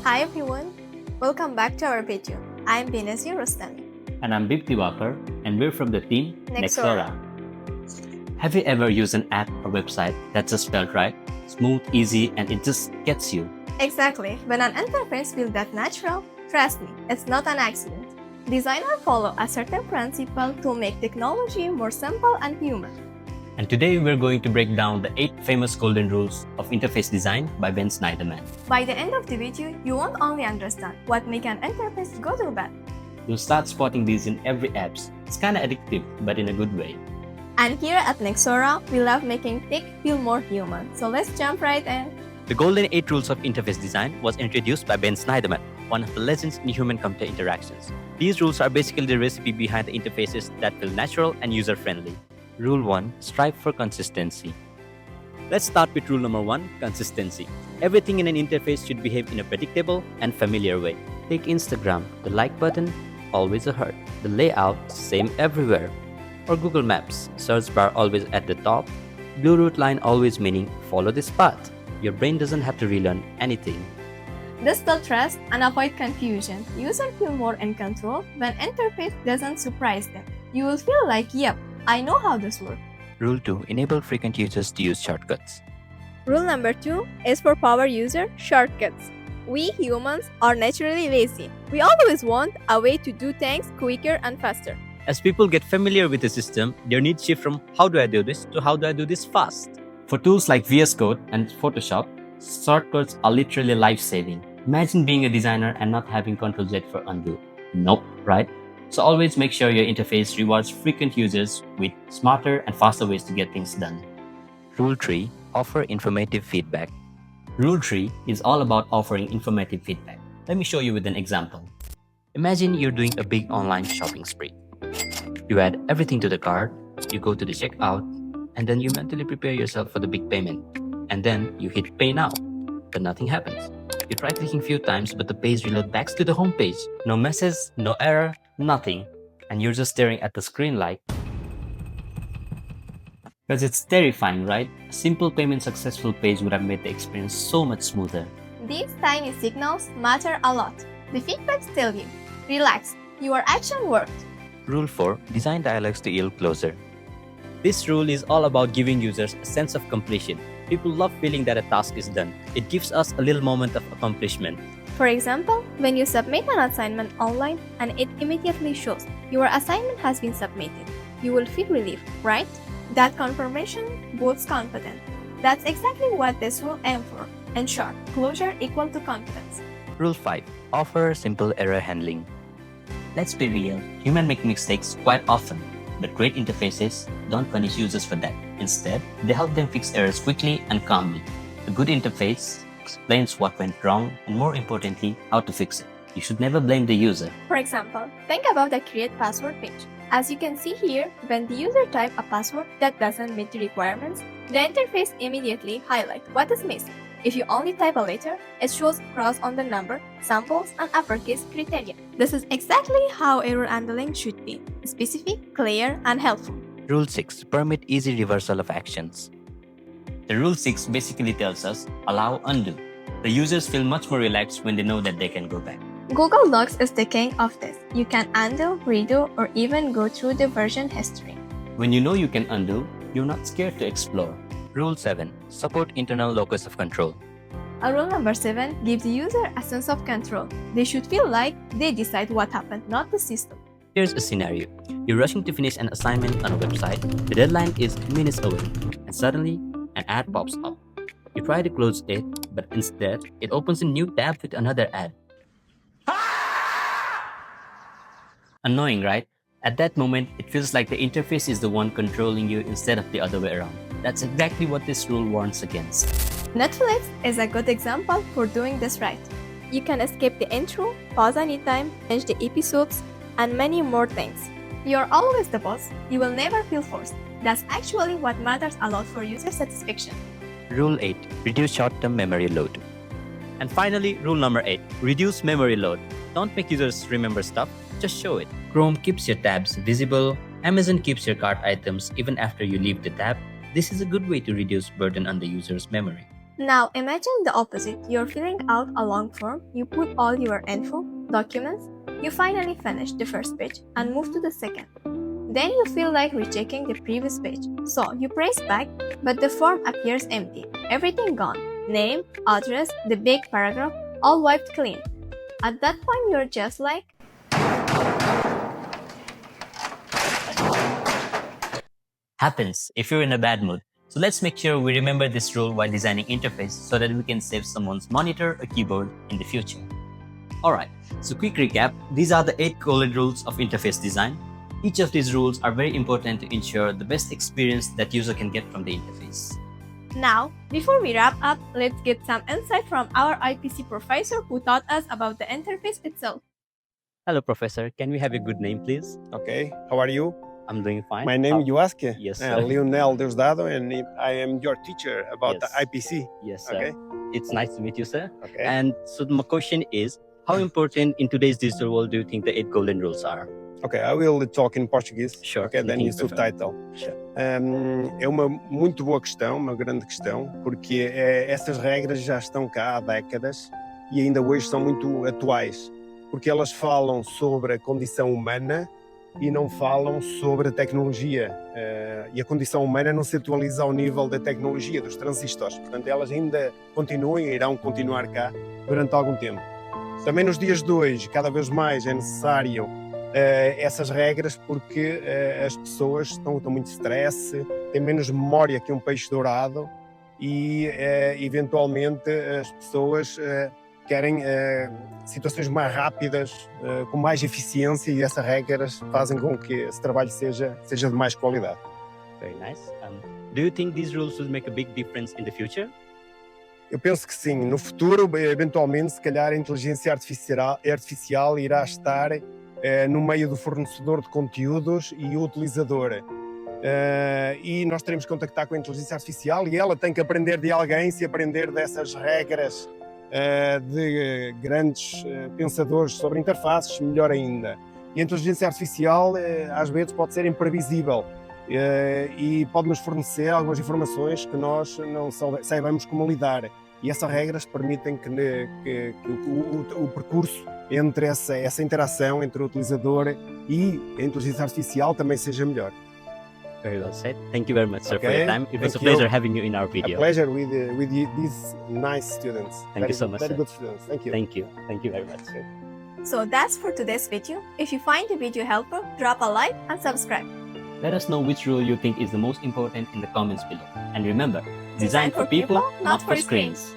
Hi everyone, welcome back to our video. I'm Benazir Rostami. And I'm Bipti Walker, and we're from the team Nexora. Have you ever used an app or website that just felt right? Smooth, easy, and it just gets you. Exactly, when an interface feels that natural, trust me, it's not an accident. Designers follow a certain principle to make technology more simple and human. And today we're going to break down the 8 famous golden rules of interface design by Ben Shneiderman. By the end of the video, you won't only understand what makes an interface good or bad. You'll start spotting these in every app. It's kinda addictive, but in a good way. And here at Nexora, we love making tech feel more human. So let's jump right in. The golden 8 rules of interface design was introduced by Ben Shneiderman, one of the legends in human-computer interactions. These rules are basically the recipe behind the interfaces that feel natural and user-friendly. Rule 1. Strive for consistency. Let's start with rule number 1, consistency. Everything in an interface should behave in a predictable and familiar way. Take Instagram, the like button, always a heart. The layout, same everywhere. Or Google Maps, search bar always at the top. Blue route line always meaning follow this path. Your brain doesn't have to relearn anything. This builds trust and avoid confusion. Users feel more in control when interface doesn't surprise them. You will feel like, yep, I know how this works. Rule 2. Enable frequent users to use shortcuts. Rule number 2 is for power user shortcuts. We humans are naturally lazy. We always want a way to do things quicker and faster. As people get familiar with the system, their needs shift from how do I do this to how do I do this fast. For tools like VS Code and Photoshop, shortcuts are literally life-saving. Imagine being a designer and not having Ctrl-Z for undo. Nope, right? So always make sure your interface rewards frequent users with smarter and faster ways to get things done. Rule 3. Offer informative feedback. Rule 3 is all about offering informative feedback. Let me show you with an example. Imagine you're doing a big online shopping spree. You add everything to the cart, you go to the checkout, and then you mentally prepare yourself for the big payment. And then you hit pay now, but nothing happens. You try clicking a few times, but the page reloads back to the home page. No message, no error, nothing. And you're just staring at the screen like... Because it's terrifying, right? A simple payment successful page would have made the experience so much smoother. These tiny signals matter a lot. The feedbacks tell you, relax, your action worked. Rule 4. Design dialogues to yield closure. This rule is all about giving users a sense of completion. People love feeling that a task is done. It gives us a little moment of accomplishment. For example, when you submit an assignment online and it immediately shows your assignment has been submitted, you will feel relief, right? That confirmation boosts confidence. That's exactly what this rule aims for. In short, closure equal to confidence. Rule 5. Offer simple error handling. Let's be real, humans make mistakes quite often, but great interfaces don't punish users for that. Instead, they help them fix errors quickly and calmly. A good interface explains what went wrong and, more importantly, how to fix it. You should never blame the user. For example, think about the create password page. As you can see here, when the user types a password that doesn't meet the requirements, the interface immediately highlights what is missing. If you only type a letter, it shows cross on the number, samples, and uppercase criteria. This is exactly how error handling should be: specific, clear, and helpful. Rule 6. Permit easy reversal of actions. The Rule 6 basically tells us, allow undo. The users feel much more relaxed when they know that they can go back. Google Docs is the king of this. You can undo, redo, or even go through the version history. When you know you can undo, you're not scared to explore. Rule 7. Support internal locus of control. Rule number 7 gives the user a sense of control. They should feel like they decide what happened, not the system. Here's a scenario. You're rushing to finish an assignment on a website. The deadline is minutes away, and suddenly, an ad pops up. You try to close it, but instead, it opens a new tab with another ad. Annoying, right? At that moment, it feels like the interface is the one controlling you instead of the other way around. That's exactly what this rule warns against. Netflix is a good example for doing this right. You can escape the intro, pause anytime, change the episodes, and many more things. You're always the boss. You will never feel forced. That's actually what matters a lot for user satisfaction. Rule 8. Reduce short-term memory load. And finally, rule number 8. Reduce memory load. Don't make users remember stuff, just show it. Chrome keeps your tabs visible. Amazon keeps your cart items even after you leave the tab. This is a good way to reduce burden on the user's memory. Now imagine the opposite. You're filling out a long form, you put all your info, documents, you finally finish the first page and move to the second. Then you feel like rechecking the previous page. So you press back, but the form appears empty. Everything gone. Name, address, the big paragraph, all wiped clean. At that point you're just like, Happens if you're in a bad mood. So let's make sure we remember this rule while designing interface so that we can save someone's monitor or keyboard in the future. Alright, so quick recap. These are the 8 golden rules of interface design. Each of these rules are very important to ensure the best experience that user can get from the interface. now, before we wrap up, let's get some insight from our IPC professor who taught us about the interface itself. Hello, Professor. Can we have a good name, please? Okay, how are you? I'm doing fine. My name, you ask? Yes, sir. Lionel Deusdado, and I am your teacher about Yes. the IPC. Yes, sir. Okay. It's nice to meet you, sir. Okay. And so my question is, how important in today's digital world do you think the 8 golden rules are? Okay, I will talk in Portuguese. Sure. Okay, then you prefer. subtitle. Sure. É uma muito boa questão, uma grande questão, porque essas regras já estão cá há décadas e ainda hoje são muito atuais, porque elas falam sobre a condição humana e não falam sobre a tecnologia. E a condição humana não se atualiza ao nível da tecnologia, dos transistores. Portanto, elas ainda continuam e irão continuar cá durante algum tempo. Também nos dias de hoje, cada vez mais é necessário essas regras porque as pessoas estão muito stress, têm menos memória que um peixe dourado e, eventualmente, as pessoas querem situações mais rápidas, com mais eficiência, e essas regras fazem com que esse trabalho seja de mais qualidade. Very nice. Do you think these rules will make a big difference in the future? Eu penso que sim. No futuro, eventualmente, se calhar a inteligência artificial irá estar no meio do fornecedor de conteúdos e o utilizador. E nós teremos que contactar com a inteligência artificial e ela tem que aprender de alguém. Se aprender dessas regras de grandes pensadores sobre interfaces, melhor ainda. E a inteligência artificial às vezes pode ser imprevisível e pode nos fornecer algumas informações que nós não saibamos como lidar. E essas regras permitem que o percurso entre essa interação entre o utilizador e a inteligência artificial também seja melhor. Very well said. Thank you very much, sir, for Okay. your time. It was a Thank you. pleasure having you in our video. A pleasure with these nice students. Thank you so much, Very sir. good students. Thank you. Thank you. Thank you very much. So that's for today's video. If you find the video helpful, drop a like and subscribe. Let us know which rule you think is the most important in the comments below. And remember, design for people, not for screens.